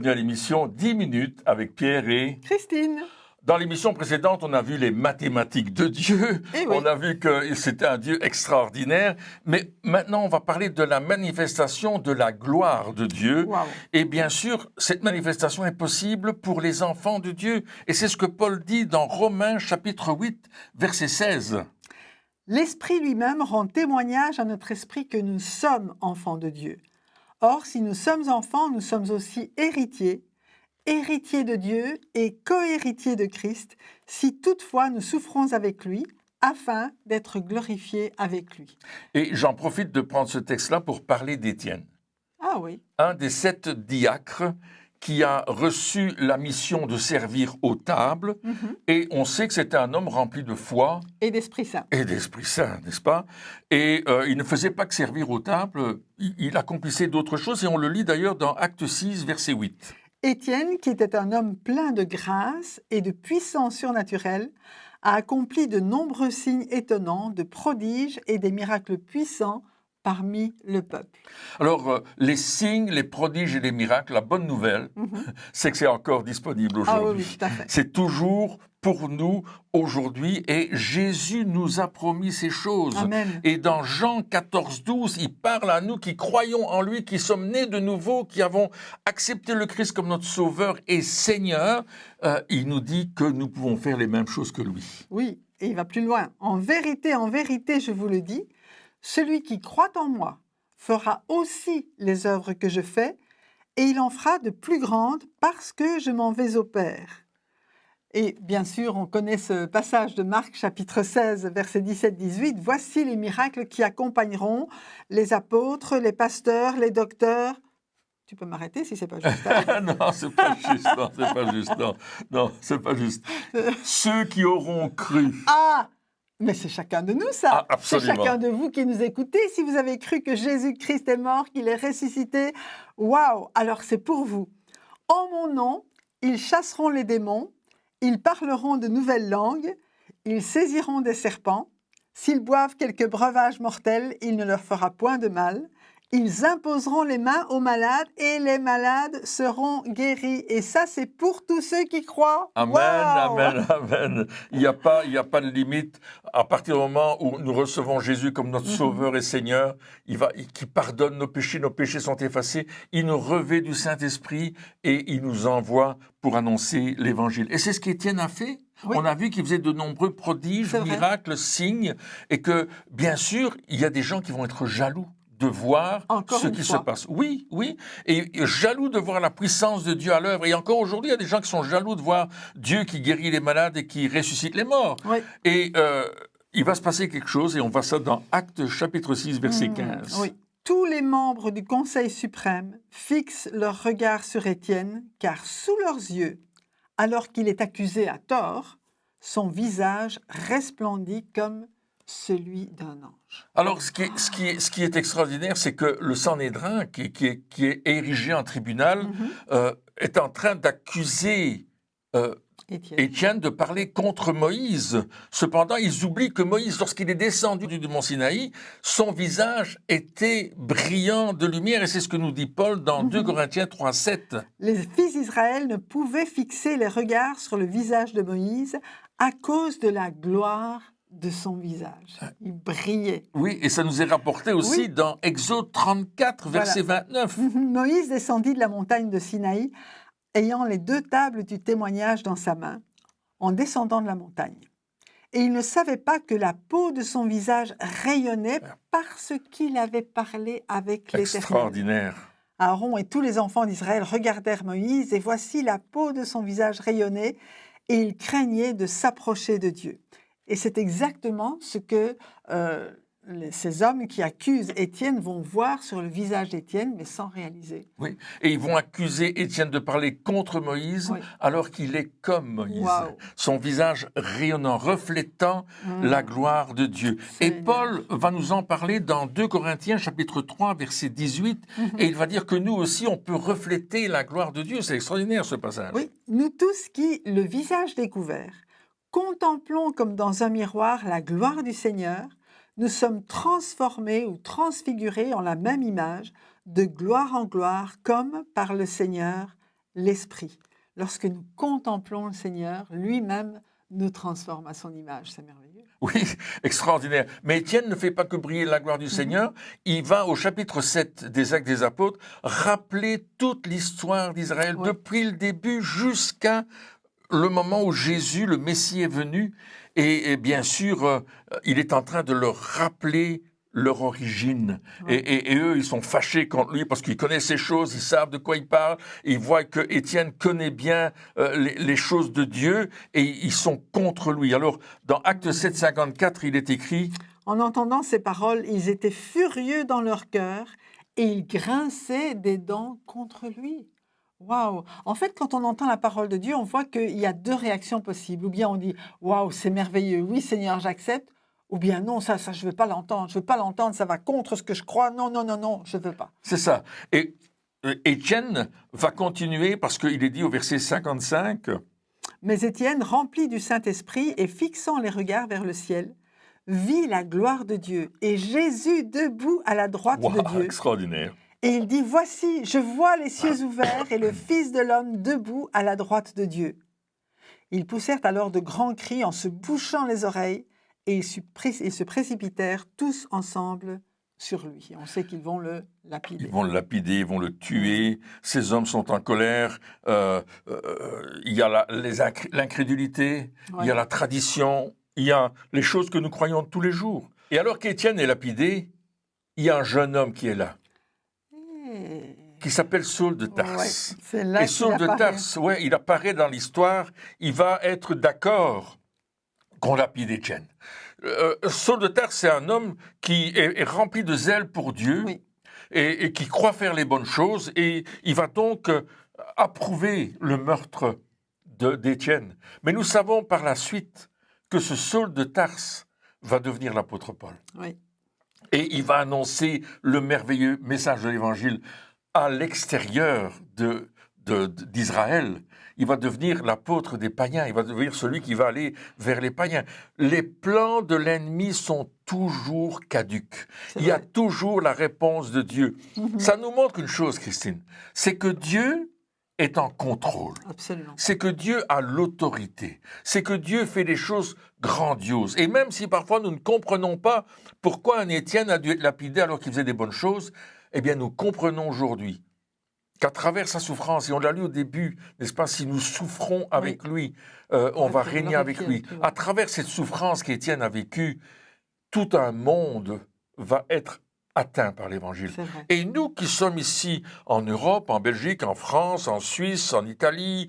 bienvenue à l'émission 10 minutes avec Pierre et Christine. Dans l'émission précédente, on a vu les mathématiques de Dieu, Eh oui. On a vu que c'était un Dieu extraordinaire, mais maintenant on va parler de la manifestation de la gloire de Dieu. Wow. Et bien sûr, cette manifestation est possible pour les enfants de Dieu. Et c'est ce que Paul dit dans Romains chapitre 8, verset 16. L'Esprit lui-même rend témoignage à notre esprit que nous sommes enfants de Dieu. Or, si nous sommes enfants, nous sommes aussi héritiers de Dieu et co-héritiers de Christ, si toutefois nous souffrons avec lui, afin d'être glorifiés avec lui. Et j'en profite de prendre ce texte-là pour parler d'Étienne, Ah oui. un des 7 diacres qui a reçu la mission de servir aux tables, et on sait que c'était un homme rempli de foi Et d'Esprit Saint. et d'Esprit Saint, n'est-ce pas? Et il ne faisait pas que servir aux tables, il accomplissait d'autres choses, et on le lit d'ailleurs dans Acte 6, verset 8. Étienne, qui était un homme plein de grâce et de puissance surnaturelle, a accompli de nombreux signes étonnants, de prodiges et des miracles puissants parmi le peuple. Alors, les signes, les prodiges et les miracles, la bonne nouvelle, c'est que c'est encore disponible Ah aujourd'hui. oui, tout à fait. C'est toujours pour nous aujourd'hui, et Jésus nous a promis ces choses. Amen. Et dans Jean 14, 12, il parle à nous qui croyons en lui, qui sommes nés de nouveau, qui avons accepté le Christ comme notre Sauveur et Seigneur. Il nous dit que nous pouvons faire les mêmes choses que lui. Oui, et il va plus loin. En vérité, je vous le dis, celui qui croit en moi fera aussi les œuvres que je fais, et il en fera de plus grandes parce que je m'en vais au Père. Et bien sûr, on connaît ce passage de Marc, chapitre 16, versets 17-18. « Voici les miracles qui accompagneront les apôtres, les pasteurs, les docteurs. » Tu peux m'arrêter si c'est pas juste. Non, c'est pas juste, non, c'est pas juste, non, c'est pas juste. Ceux qui auront cru. Ah, mais c'est chacun de nous, ça. Ah, absolument. C'est chacun de vous qui nous écoutez. Si vous avez cru que Jésus-Christ est mort, qu'il est ressuscité, waouh, alors c'est pour vous. En mon nom, ils chasseront les démons, ils parleront de nouvelles langues, ils saisiront des serpents. S'ils boivent quelques breuvages mortels, il ne leur fera point de mal. Ils imposeront les mains aux malades et les malades seront guéris. Et ça, c'est pour tous ceux qui croient. Amen, Wow. amen, amen. Il n'y a pas de limite. À partir du moment où nous recevons Jésus comme notre Sauveur et Seigneur, qui pardonne nos péchés sont effacés. Il nous revêt du Saint-Esprit et il nous envoie pour annoncer l'Évangile. Et c'est ce qu'Étienne a fait. Oui. On a vu qu'il faisait de nombreux prodiges, C'est vrai. miracles, signes, et que, bien sûr, il y a des gens qui vont être jaloux de voir Encore ce une qui fois. se passe. Oui, et jaloux de voir la puissance de Dieu à l'œuvre. Et encore aujourd'hui, il y a des gens qui sont jaloux de voir Dieu qui guérit les malades et qui ressuscite les morts. Oui. Et il va se passer quelque chose, et on voit ça dans Actes chapitre 6, verset 15. Oui. Tous les membres du Conseil suprême fixent leur regard sur Étienne, car sous leurs yeux, alors qu'il est accusé à tort, son visage resplendit comme celui d'un ange. Alors, ce qui est extraordinaire, c'est que le Sanhédrin, qui est érigé en tribunal, est en train d'accuser Étienne de parler contre Moïse. Cependant, ils oublient que Moïse, lorsqu'il est descendu du mont Sinaï, son visage était brillant de lumière, et c'est ce que nous dit Paul dans 2 Corinthiens 3, 7. Les fils d'Israël ne pouvaient fixer les regards sur le visage de Moïse à cause de la gloire de son visage. Il brillait. Oui, et ça nous est rapporté aussi Oui. dans Exode 34, verset 29. Moïse descendit de la montagne de Sinaï, ayant les 2 tables du témoignage dans sa main, en descendant de la montagne. Et il ne savait pas que la peau de son visage rayonnait parce qu'il avait parlé avec l'Éternel. Extraordinaire. Aaron et tous les enfants d'Israël regardèrent Moïse, et voici la peau de son visage rayonnait, et ils craignaient de s'approcher de Dieu. Et c'est exactement ce que ces hommes qui accusent Étienne vont voir sur le visage d'Étienne, mais sans réaliser. Oui, et ils vont accuser Étienne de parler contre Moïse, Oui. alors qu'il est comme Moïse. Wow. Son visage rayonnant, reflétant la gloire de Dieu. Et Seigneur. Paul va nous en parler dans 2 Corinthiens chapitre 3, verset 18, et il va dire que nous aussi, on peut refléter la gloire de Dieu. C'est extraordinaire, ce passage. Oui, nous tous qui, le visage découvert, contemplons comme dans un miroir la gloire du Seigneur, nous sommes transformés ou transfigurés en la même image, de gloire en gloire, comme par le Seigneur l'Esprit. Lorsque nous contemplons le Seigneur, lui-même nous transforme à son image. C'est merveilleux. Oui, extraordinaire. Mais Étienne ne fait pas que briller la gloire du Seigneur. Il va au chapitre 7 des Actes des Apôtres rappeler toute l'histoire d'Israël, depuis le début jusqu'à le moment où Jésus, le Messie, est venu. Et bien sûr, il est en train de leur rappeler leur origine. Et eux, ils sont fâchés contre lui parce qu'ils connaissent ces choses, ils savent de quoi il parle, ils voient que Étienne connaît bien les choses de Dieu et ils sont contre lui. Alors, dans Actes 7, 54, il est écrit... En entendant ces paroles, ils étaient furieux dans leur cœur et ils grinçaient des dents contre lui. Waouh! En fait, quand on entend la parole de Dieu, on voit qu'il y a deux réactions possibles. Ou bien on dit « Waouh, c'est merveilleux, oui Seigneur, j'accepte ». Ou bien non, ça je ne veux pas l'entendre, ça va contre ce que je crois, non, je ne veux pas. C'est ça. Et Étienne va continuer parce qu'il est dit au verset 55. Mais Étienne, rempli du Saint-Esprit et fixant les regards vers le ciel, vit la gloire de Dieu et Jésus debout à la droite de Dieu. Extraordinaire. Et il dit, voici, je vois les cieux ouverts et le Fils de l'homme debout à la droite de Dieu. Ils poussèrent alors de grands cris en se bouchant les oreilles, et ils se précipitèrent tous ensemble sur lui. On sait qu'ils vont le lapider. Ils vont le lapider, ils vont le tuer. Ces hommes sont en colère. Il y a l'incrédulité, il y a la tradition, il y a les choses que nous croyons tous les jours. Et alors qu'Étienne est lapidé, il y a un jeune homme qui est là, qui s'appelle Saul de Tarse. Et Saul de Tarse, il apparaît dans l'histoire, il va être d'accord qu'on lapide Étienne. Saul de Tarse, c'est un homme qui est rempli de zèle pour Dieu et qui croit faire les bonnes choses, et il va donc approuver le meurtre d'Étienne. Mais nous savons par la suite que ce Saul de Tarse va devenir l'apôtre Paul. Oui. Et il va annoncer le merveilleux message de l'Évangile à l'extérieur d'Israël. Il va devenir l'apôtre des païens, il va devenir celui qui va aller vers les païens. Les plans de l'ennemi sont toujours caducs. Il y a toujours la réponse de Dieu. Ça nous montre une chose, Christine, c'est que Dieu est en contrôle. Absolument. C'est que Dieu a l'autorité. C'est que Dieu fait des choses grandioses. Et même si parfois nous ne comprenons pas pourquoi un Étienne a dû être lapidé alors qu'il faisait des bonnes choses, eh bien nous comprenons aujourd'hui qu'à travers sa souffrance, et on l'a lu au début, n'est-ce pas, si nous souffrons avec lui, on va régner avec lui. À travers cette souffrance qu'Étienne a vécue, tout un monde va être atteint par l'Évangile. Et nous qui sommes ici en Europe, en Belgique, en France, en Suisse, en Italie,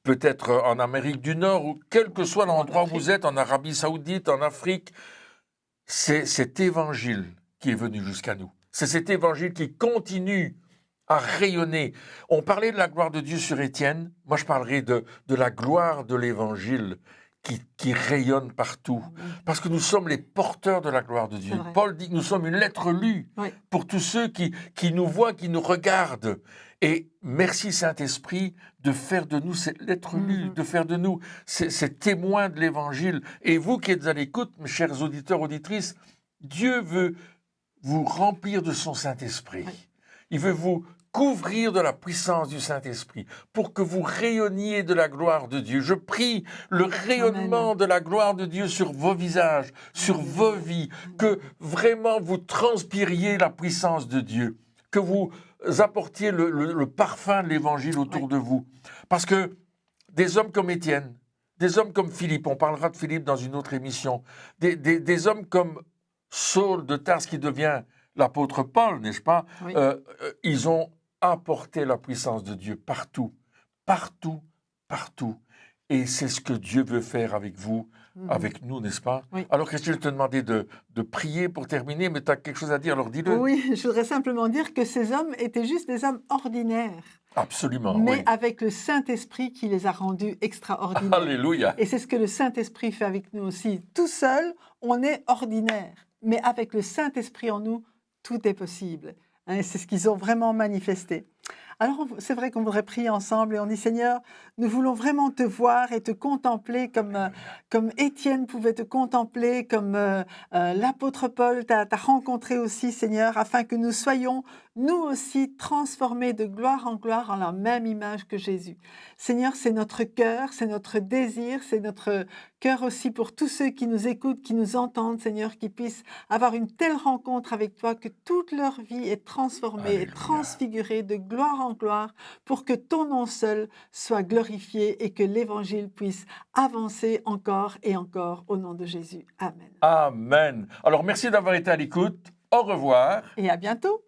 peut-être en Amérique du Nord, ou quel que soit l'endroit où vous êtes, en Arabie Saoudite, en Afrique, c'est cet Évangile qui est venu jusqu'à nous. C'est cet Évangile qui continue à rayonner. On parlait de la gloire de Dieu sur Étienne, moi je parlerai de la gloire de l'Évangile qui rayonne partout. Parce que nous sommes les porteurs de la gloire de Dieu. Paul dit que nous sommes une lettre lue pour tous ceux qui nous voient, qui nous regardent. Et merci Saint-Esprit de faire de nous cette lettre lue, de faire de nous ces témoins de l'Évangile. Et vous qui êtes à l'écoute, mes chers auditeurs, auditrices, Dieu veut vous remplir de son Saint-Esprit. Il veut vous couvrir de la puissance du Saint-Esprit pour que vous rayonniez de la gloire de Dieu. Je prie le rayonnement de la gloire de Dieu sur vos visages, sur vos vies, que vraiment vous transpiriez la puissance de Dieu, que vous apportiez le parfum de l'Évangile autour de vous. Parce que des hommes comme Étienne, des hommes comme Philippe, on parlera de Philippe dans une autre émission, des hommes comme Saul de Tarse qui devient l'apôtre Paul, n'est-ce pas? Ils ont apporté la puissance de Dieu partout, partout, partout. Et c'est ce que Dieu veut faire avec vous, avec nous, n'est-ce pas? Alors, Christine, je te demandais de prier pour terminer, mais tu as quelque chose à dire, alors dis-le. Oui, je voudrais simplement dire que ces hommes étaient juste des hommes ordinaires. Absolument, mais avec le Saint-Esprit qui les a rendus extraordinaires. Alléluia. Et c'est ce que le Saint-Esprit fait avec nous aussi. Tout seul, on est ordinaire. Mais avec le Saint-Esprit en nous, tout est possible. C'est ce qu'ils ont vraiment manifesté. Alors, c'est vrai qu'on voudrait prier ensemble et on dit, Seigneur, nous voulons vraiment te voir et te contempler comme Étienne pouvait te contempler, comme l'apôtre Paul t'a rencontré aussi, Seigneur, afin que nous soyons, nous aussi, transformés de gloire en gloire en la même image que Jésus. Seigneur, c'est notre cœur, c'est notre désir, c'est notre cœur aussi pour tous ceux qui nous écoutent, qui nous entendent, Seigneur, qui puissent avoir une telle rencontre avec toi, que toute leur vie est transformée et Alléluia. transfigurée de gloire en gloire, pour que ton nom seul soit glorifié et que l'Évangile puisse avancer encore et encore au nom de Jésus. Amen. Amen. Alors, merci d'avoir été à l'écoute. Au revoir. Et à bientôt.